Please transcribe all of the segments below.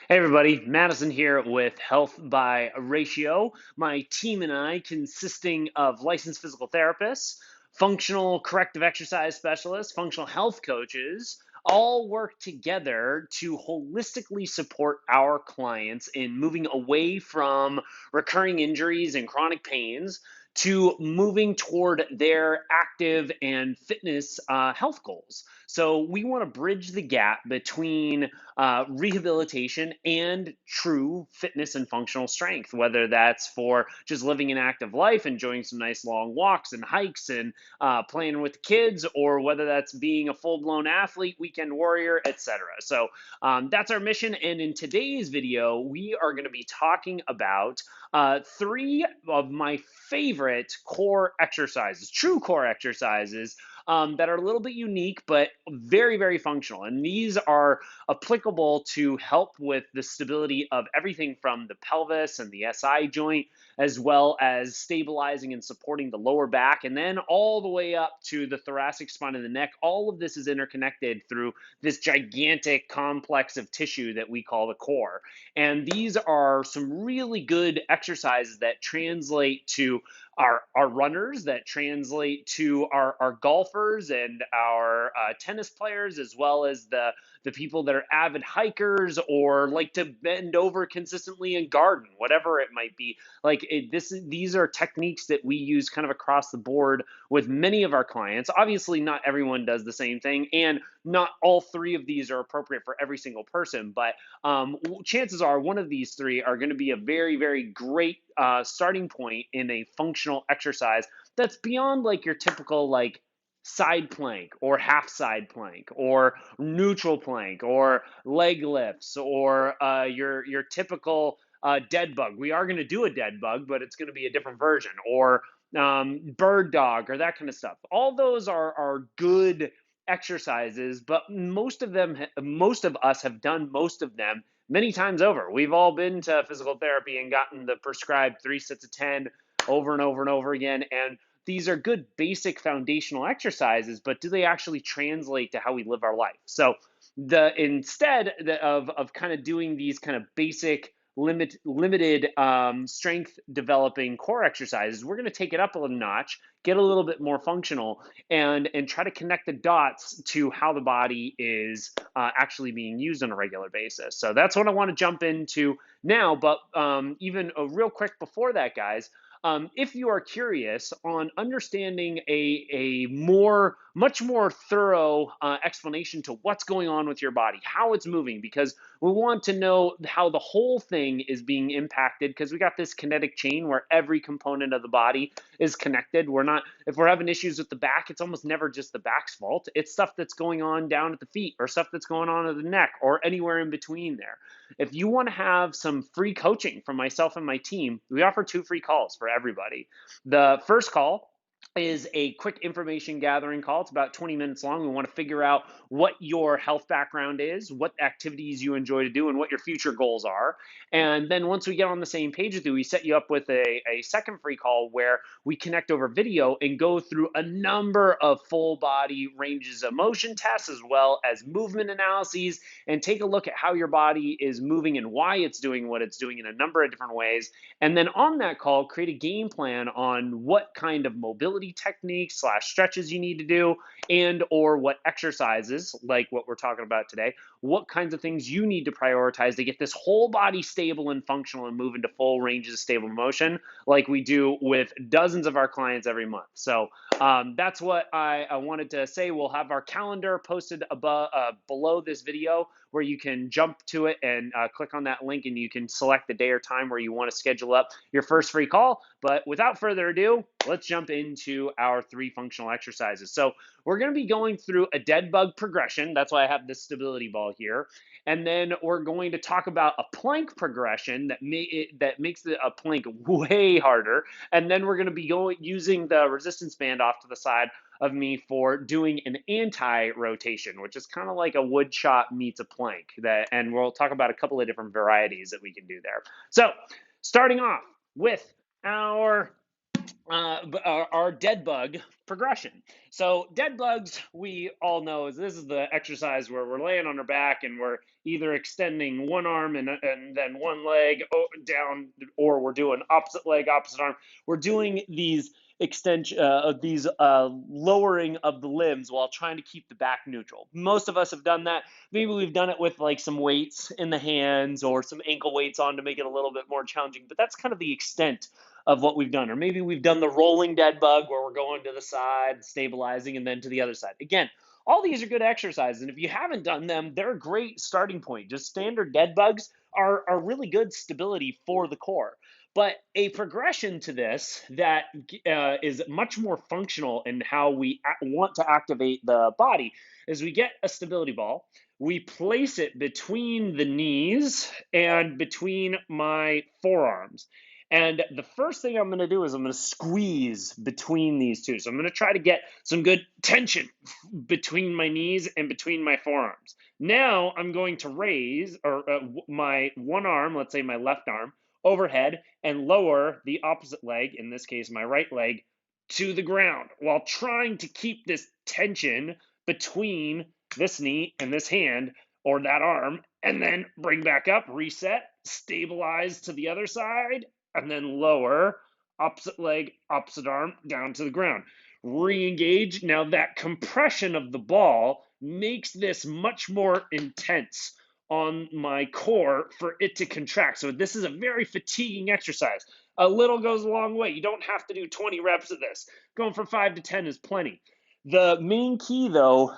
Hey everybody, Madison here with Health by Ratio. My team and I, consisting of licensed physical therapists, functional corrective exercise specialists, functional health coaches, all work together to holistically support our clients in moving away from recurring injuries and chronic pains to moving toward their active and fitness health goals. So we want to bridge the gap between rehabilitation and true fitness and functional strength, whether that's for just living an active life, enjoying some nice long walks and hikes and playing with the kids, or whether that's being a full blown athlete, weekend warrior, etc. So that's our mission. And in today's video, we are going to be talking about three of my favorite core exercises, true core exercises that are a little bit unique, but very, very functional. And these are applicable to help with the stability of everything from the pelvis and the SI joint, as well as stabilizing and supporting the lower back, and then all the way up to the thoracic spine and the neck. All of this is interconnected through this gigantic complex of tissue that we call the core. And these are some really good exercises that translate to our runners, that translate to our golfers and our tennis players, as well as the people that are avid hikers or like to bend over consistently and garden, whatever it might be. These are techniques that we use kind of across the board with many of our clients. Obviously, not everyone does the same thing, and not all three of these are appropriate for every single person, but chances are one of these three are going to be a very, very great starting point in a functional exercise that's beyond like your typical like side plank or half side plank or neutral plank or leg lifts or your typical dead bug. We are going to do a dead bug, but it's going to be a different version, or bird dog or that kind of stuff. All those are good exercises, but most of us have done most of them many times over. We've all been to physical therapy and gotten the prescribed 3 sets of 10 over and over and over again. And these are good basic foundational exercises, but do they actually translate to how we live our life? So instead of kind of doing these kind of basic limited strength developing core exercises, we're going to take it up a notch, get a little bit more functional, and try to connect the dots to how the body is actually being used on a regular basis. So that's what I want to jump into now. But even real quick before that, guys, if you are curious on understanding much more thorough explanation to what's going on with your body, how it's moving, because we want to know how the whole thing is being impacted, because we got this kinetic chain where every component of the body is connected. If we're having issues with the back, it's almost never just the back's fault. It's stuff that's going on down at the feet, or stuff that's going on at the neck, or anywhere in between there. If you want to have some free coaching from myself and my team, we offer 2 free calls for everybody. The first call is a quick information gathering call. It's about 20 minutes long. We want to figure out what your health background is, what activities you enjoy to do, and what your future goals are. And then once we get on the same page with you, we set you up with a second free call where we connect over video and go through a number of full body ranges of motion tests, as well as movement analyses, and take a look at how your body is moving and why it's doing what it's doing in a number of different ways. And then on that call, create a game plan on what kind of mobility techniques / stretches you need to do, and or what exercises, like what we're talking about today, what kinds of things you need to prioritize to get this whole body stable and functional and move into full ranges of stable motion, like we do with dozens of our clients every month. So that's what I wanted to say. We'll have our calendar posted above, below this video, where you can jump to it and click on that link, and you can select the day or time where you want to schedule up your first free call. But without further ado, let's jump into our 3 functional exercises. So we're going to be going through a dead bug progression. That's why I have this stability ball here. And then we're going to talk about a plank progression that makes a plank way harder. And then we're going to be using the resistance band off to the side of me for doing an anti-rotation, which is kind of like a wood chop meets a plank. And we'll talk about a couple of different varieties that we can do there. So starting off with our our dead bug progression. So dead bugs, we all know is this is the exercise where we're laying on our back and we're either extending one arm and then one leg down, or we're doing opposite leg, opposite arm. We're doing these extension of these lowering of the limbs while trying to keep the back neutral. Most of us have done that. Maybe we've done it with like some weights in the hands or some ankle weights on to make it a little bit more challenging, but that's kind of the extent of what we've done. Or maybe we've done the rolling dead bug where we're going to the side, stabilizing, and then to the other side. Again, all these are good exercises. And if you haven't done them, they're a great starting point. Just standard dead bugs are really good stability for the core. But a progression to this that is much more functional in how we want to activate the body is we get a stability ball, we place it between the knees and between my forearms. And the first thing I'm going to do is I'm going to squeeze between these two. So I'm going to try to get some good tension between my knees and between my forearms. Now I'm going to raise my one arm, let's say my left arm, overhead and lower the opposite leg, in this case my right leg, to the ground while trying to keep this tension between this knee and this hand or that arm, and then bring back up, reset, stabilize to the other side, and then lower, opposite leg, opposite arm, down to the ground. Re-engage. Now that compression of the ball makes this much more intense on my core for it to contract. So this is a very fatiguing exercise. A little goes a long way. You don't have to do 20 reps of this. Going from 5 to 10 is plenty. The main key, though,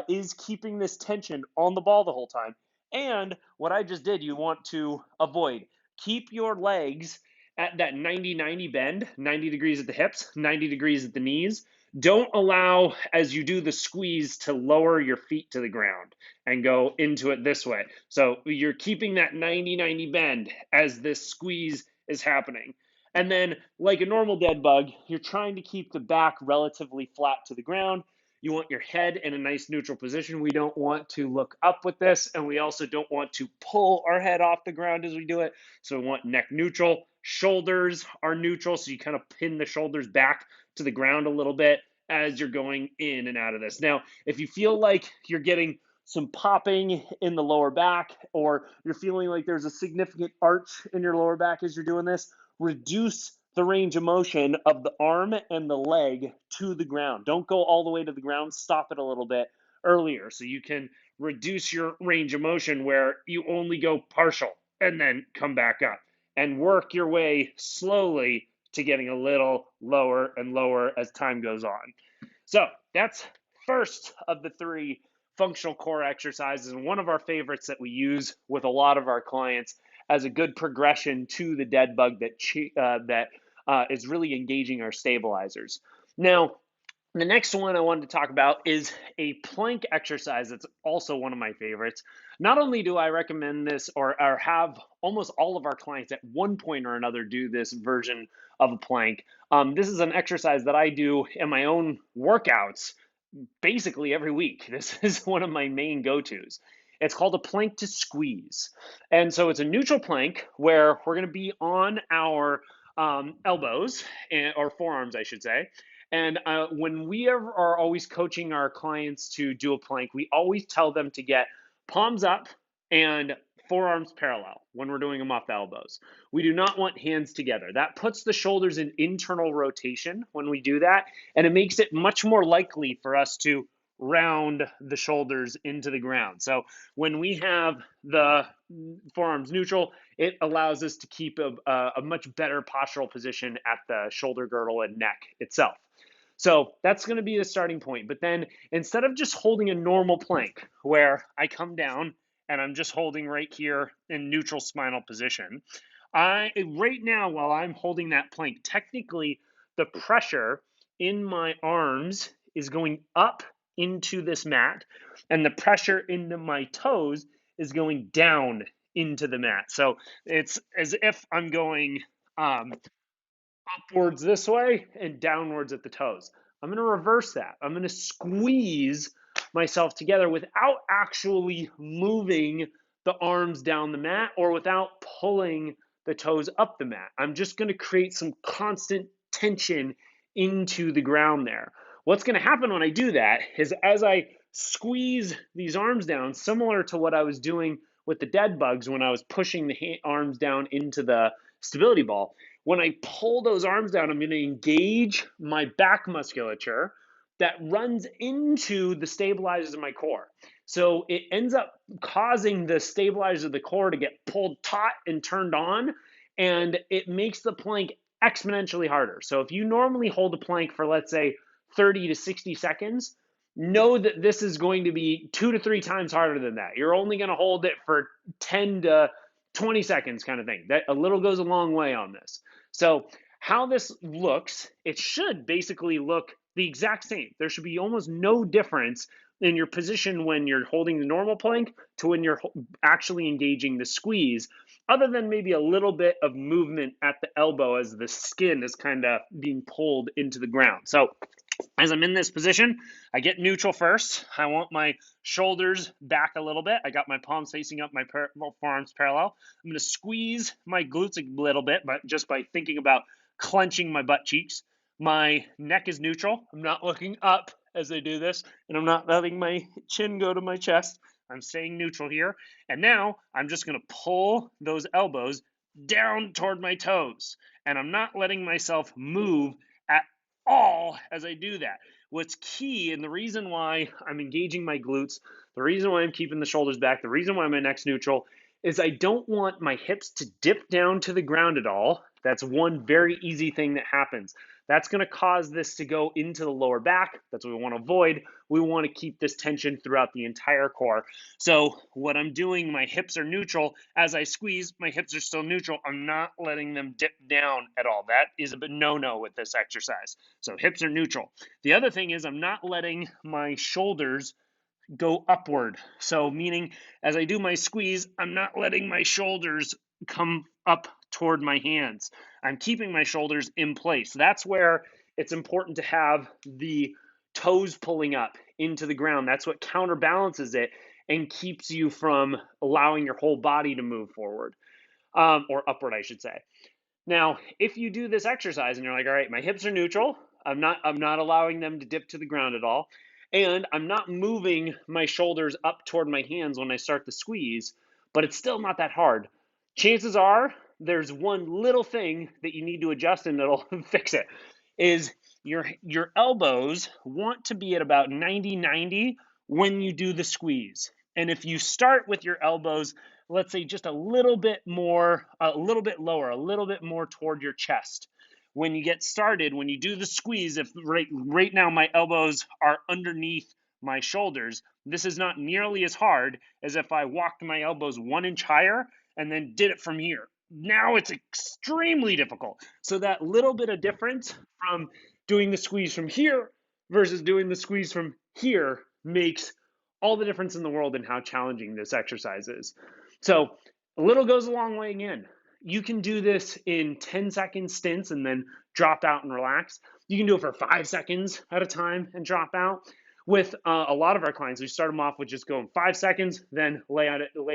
is keeping this tension on the ball the whole time. And what I just did, you want to avoid. Keep your legs at that 90-90 bend, 90 degrees at the hips, 90 degrees at the knees. Don't allow, as you do the squeeze, to lower your feet to the ground and go into it this way. So you're keeping that 90-90 bend as this squeeze is happening. And then, like a normal dead bug, you're trying to keep the back relatively flat to the ground. You want your head in a nice neutral position. We don't want to look up with this, and we also don't want to pull our head off the ground as we do it. So we want neck neutral. Shoulders are neutral, so you kind of pin the shoulders back to the ground a little bit as you're going in and out of this. Now, if you feel like you're getting some popping in the lower back, or you're feeling like there's a significant arch in your lower back as you're doing this, reduce the range of motion of the arm and the leg to the ground. Don't go all the way to the ground. Stop it a little bit earlier so you can reduce your range of motion where you only go partial and then come back up and work your way slowly to getting a little lower and lower as time goes on. So that's first of the three functional core exercises, and one of our favorites that we use with a lot of our clients as a good progression to the dead bug that is really engaging our stabilizers. Now, the next one I wanted to talk about is a plank exercise that's also one of my favorites. Not only do I recommend this or have almost all of our clients at one point or another do this version of a plank, this is an exercise that I do in my own workouts basically every week. This is one of my main go-tos. It's called a plank to squeeze. And so it's a neutral plank where we're going to be on our elbows, or forearms, I should say. And when we are always coaching our clients to do a plank, we always tell them to get palms up and forearms parallel when we're doing them off the elbows. We do not want hands together. That puts the shoulders in internal rotation when we do that, and it makes it much more likely for us to round the shoulders into the ground. So when we have the forearms neutral, it allows us to keep a much better postural position at the shoulder girdle and neck itself. So that's going to be the starting point. But then instead of just holding a normal plank where I come down and I'm just holding right here in neutral spinal position, right now while I'm holding that plank, technically the pressure in my arms is going up into this mat, and the pressure into my toes is going down into the mat. So it's as if I'm going upwards this way and downwards at the toes. I'm going to reverse that. I'm going to squeeze myself together without actually moving the arms down the mat or without pulling the toes up the mat. I'm just going to create some constant tension into the ground there. What's going to happen when I do that is as I squeeze these arms down, similar to what I was doing with the dead bugs when I was pushing the arms down into the stability ball, when I pull those arms down, I'm going to engage my back musculature that runs into the stabilizers of my core. So it ends up causing the stabilizers of the core to get pulled taut and turned on, and it makes the plank exponentially harder. So if you normally hold a plank for, let's say, 30 to 60 seconds, know that this is going to be 2 to 3 times harder than that. You're only going to hold it for 10 to 20 seconds kind of thing. That a little goes a long way on this. So how this looks, it should basically look the exact same. There should be almost no difference in your position when you're holding the normal plank to when you're actually engaging the squeeze, other than maybe a little bit of movement at the elbow as the skin is kind of being pulled into the ground. So as I'm in this position, I get neutral first. I want my shoulders back a little bit. I got my palms facing up, my forearms parallel. I'm going to squeeze my glutes a little bit, but just by thinking about clenching my butt cheeks. My neck is neutral. I'm not looking up as I do this, and I'm not letting my chin go to my chest. I'm staying neutral here. And now I'm just going to pull those elbows down toward my toes. And I'm not letting myself move at all as I do that. What's key, and the reason why I'm engaging my glutes, the reason why I'm keeping the shoulders back, the reason why my neck's neutral, is I don't want my hips to dip down to the ground at all. That's one very easy thing that happens. That's going to cause this to go into the lower back. That's what we want to avoid. We want to keep this tension throughout the entire core. So what I'm doing, my hips are neutral. As I squeeze, my hips are still neutral. I'm not letting them dip down at all. That is a no-no with this exercise. So hips are neutral. The other thing is I'm not letting my shoulders go upward. So meaning as I do my squeeze, I'm not letting my shoulders come up toward my hands. I'm keeping my shoulders in place. That's where it's important to have the toes pulling up into the ground. That's what counterbalances it and keeps you from allowing your whole body to move forward, or upward, I should say. Now, if you do this exercise and you're like, all right, my hips are neutral, I'm not allowing them to dip to the ground at all, and I'm not moving my shoulders up toward my hands when I start the squeeze, but it's still not that hard. Chances are there's one little thing that you need to adjust and it'll fix it. Is your elbows want to be at about 90-90 when you do the squeeze. And if you start with your elbows, let's say just a little bit more, a little bit lower, a little bit more toward your chest. When you get started, when you do the squeeze, if right now my elbows are underneath my shoulders, this is not nearly as hard as if I walked my elbows 1 inch higher and then did it from here. Now it's extremely difficult. So that little bit of difference from doing the squeeze from here versus doing the squeeze from here makes all the difference in the world in how challenging this exercise is. So a little goes a long way again. You can do this in 10-second stints and then drop out and relax. You can do it for 5 seconds at a time and drop out. With a lot of our clients, we start them off with just going 5 seconds, then lay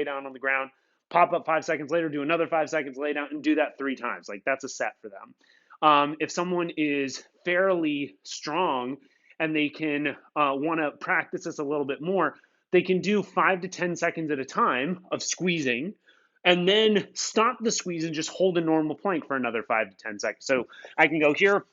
down on the ground, pop up 5 seconds later, do another 5 seconds, lay down, and do that 3 times. Like that's a set for them. If someone is fairly strong and they can want to practice this a little bit more, they can do 5 to 10 seconds at a time of squeezing and then stop the squeeze and just hold a normal plank for another 5 to 10 seconds. So I can go here,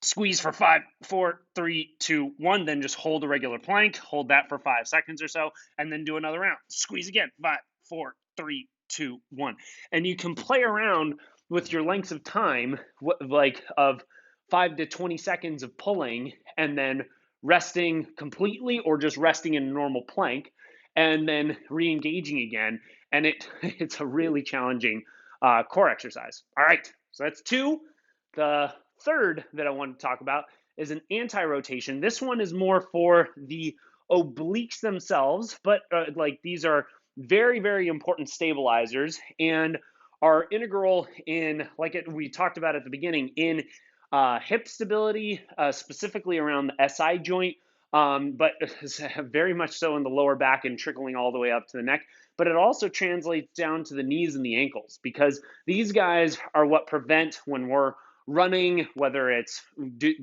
squeeze for 5, 4, 3, 2, 1, then just hold a regular plank, hold that for 5 seconds or so, and then do another round. Squeeze again, 5, 4, 3, 2, 1. And you can play around with your lengths of time, like of 5 to 20 seconds of pulling and then resting completely or just resting in a normal plank and then re-engaging again. And it's a really challenging core exercise. All right, so that's 2. The third that I want to talk about is an anti-rotation. This one is more for the obliques themselves, but like these are very, very important stabilizers and are integral in, like we talked about at the beginning, in hip stability, specifically around the SI joint, but very much so in the lower back and trickling all the way up to the neck. But it also translates down to the knees and the ankles because these guys are what prevent when we're running, whether it's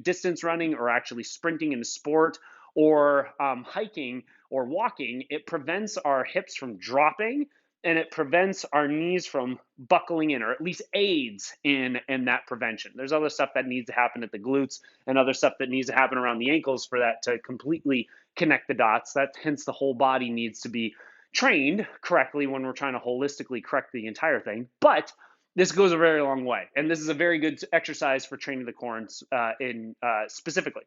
distance running or actually sprinting in a sport, or hiking or walking, it prevents our hips from dropping, and it prevents our knees from buckling in, or at least aids in that prevention. There's other stuff that needs to happen at the glutes and other stuff that needs to happen around the ankles for that to completely connect the dots. That hence the whole body needs to be trained correctly when we're trying to holistically correct the entire thing. But this goes a very long way, and this is a very good exercise for training the core specifically.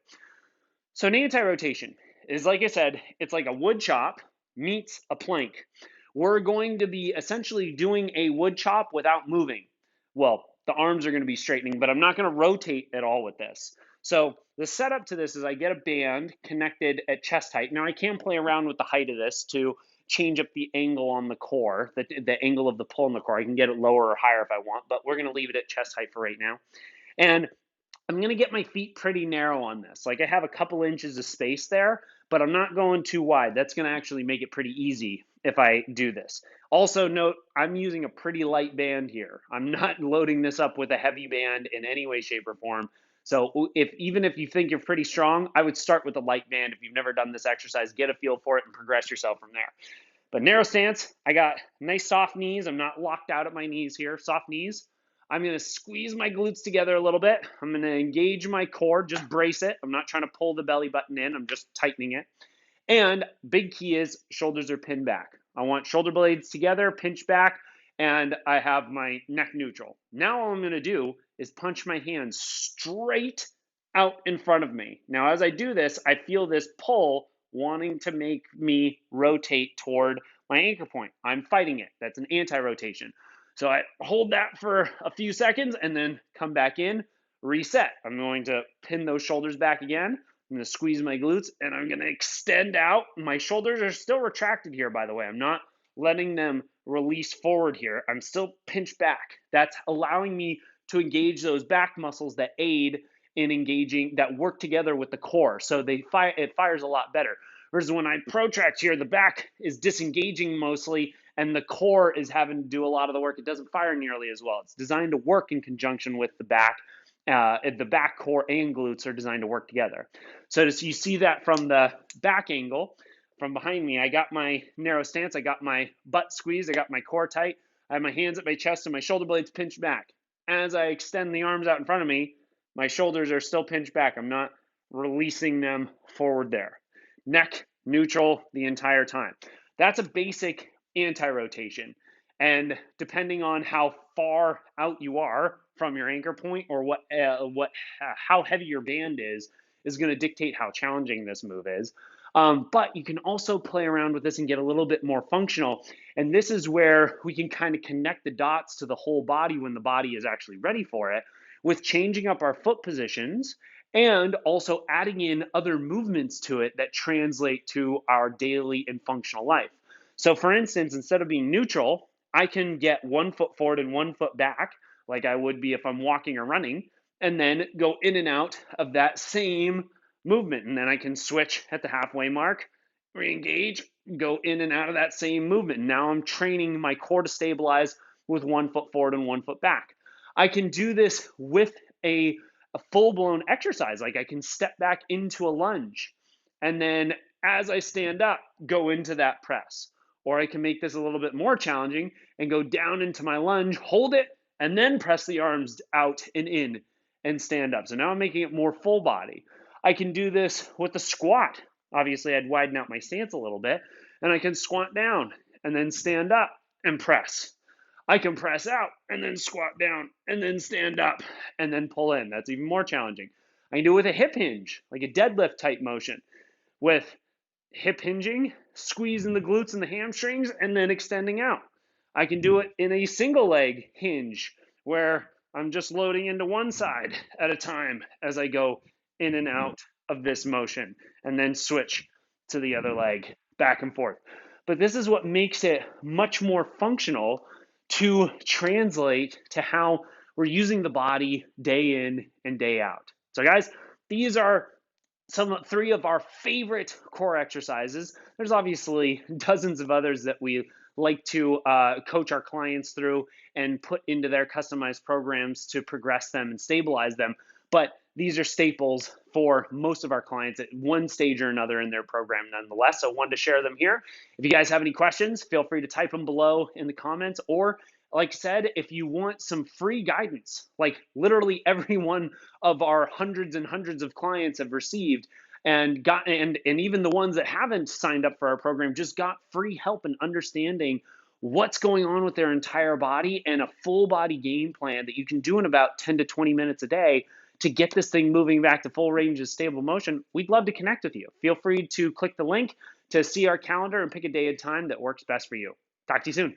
So an anti-rotation is, like I said, it's like a wood chop meets a plank. We're going to be essentially doing a wood chop without moving. Well, the arms are going to be straightening, but I'm not going to rotate at all with this. So the setup to this is I get a band connected at chest height. Now I can play around with the height of this to change up the angle on the core, the angle of the pull on the core. I can get it lower or higher if I want, but we're going to leave it at chest height for right now. And I'm going to get my feet pretty narrow on this. Like I have a couple inches of space there, but I'm not going too wide. That's going to actually make it pretty easy if I do this. Also note, I'm using a pretty light band here. I'm not loading this up with a heavy band in any way, shape, or form. So even if you think you're pretty strong, I would start with a light band. If you've never done this exercise, get a feel for it and progress yourself from there. But narrow stance, I got nice soft knees. I'm not locked out at my knees here. Soft knees. I'm going to squeeze my glutes together a little bit. I'm going to engage my core, just brace it. I'm not trying to pull the belly button in. I'm just tightening it. And big key is shoulders are pinned back. I want shoulder blades together, pinch back, and I have my neck neutral. Now all I'm going to do is punch my hands straight out in front of me. Now as I do this, I feel this pull wanting to make me rotate toward my anchor point. I'm fighting it. That's an anti-rotation. So I hold that for a few seconds and then come back in, reset. I'm going to pin those shoulders back again. I'm going to squeeze my glutes and I'm going to extend out. My shoulders are still retracted here, by the way. I'm not letting them release forward here. I'm still pinched back. That's allowing me to engage those back muscles that aid in engaging, that work together with the core. So it fires a lot better. Whereas when I protract here, the back is disengaging mostly and the core is having to do a lot of the work. It doesn't fire nearly as well. It's designed to work in conjunction with the back. The back core and glutes are designed to work together. So you see that from the back angle, from behind me, I got my narrow stance, I got my butt squeezed, I got my core tight, I have my hands at my chest and my shoulder blades pinched back. As I extend the arms out in front of me, my shoulders are still pinched back. I'm not releasing them forward there. Neck neutral the entire time. That's a basic anti-rotation. And depending on how far out you are from your anchor point or how heavy your band is going to dictate how challenging this move is. But you can also play around with this and get a little bit more functional. And this is where we can kind of connect the dots to the whole body when the body is actually ready for it, with changing up our foot positions and also adding in other movements to it that translate to our daily and functional life. So for instance, instead of being neutral, I can get 1 foot forward and 1 foot back, like I would be if I'm walking or running, and then go in and out of that same movement. And then I can switch at the halfway mark, re-engage, go in and out of that same movement. Now I'm training my core to stabilize with 1 foot forward and 1 foot back. I can do this with a full-blown exercise. Like I can step back into a lunge, and then as I stand up, go into that press. Or I can make this a little bit more challenging and go down into my lunge, hold it, and then press the arms out and in and stand up. So now I'm making it more full body. I can do this with a squat. Obviously, I'd widen out my stance a little bit, and I can squat down and then stand up and press. I can press out and then squat down and then stand up and then pull in. That's even more challenging. I can do it with a hip hinge, like a deadlift type motion, with hip hinging, squeezing the glutes and the hamstrings, and then extending out. I can do it in a single leg hinge where I'm just loading into one side at a time as I go in and out of this motion, and then switch to the other leg back and forth. But this is what makes it much more functional to translate to how we're using the body day in and day out. So guys, these are three of our favorite core exercises. There's obviously dozens of others that we like to coach our clients through and put into their customized programs to progress them and stabilize them. But these are staples for most of our clients at one stage or another in their program nonetheless. So I wanted to share them here. If you guys have any questions, feel free to type them below in the comments, or like I said, if you want some free guidance, like literally every one of our hundreds and hundreds of clients have received and got, and even the ones that haven't signed up for our program just got free help in understanding what's going on with their entire body and a full body game plan that you can do in about 10 to 20 minutes a day to get this thing moving back to full range of stable motion. We'd love to connect with you. Feel free to click the link to see our calendar and pick a day and time that works best for you. Talk to you soon.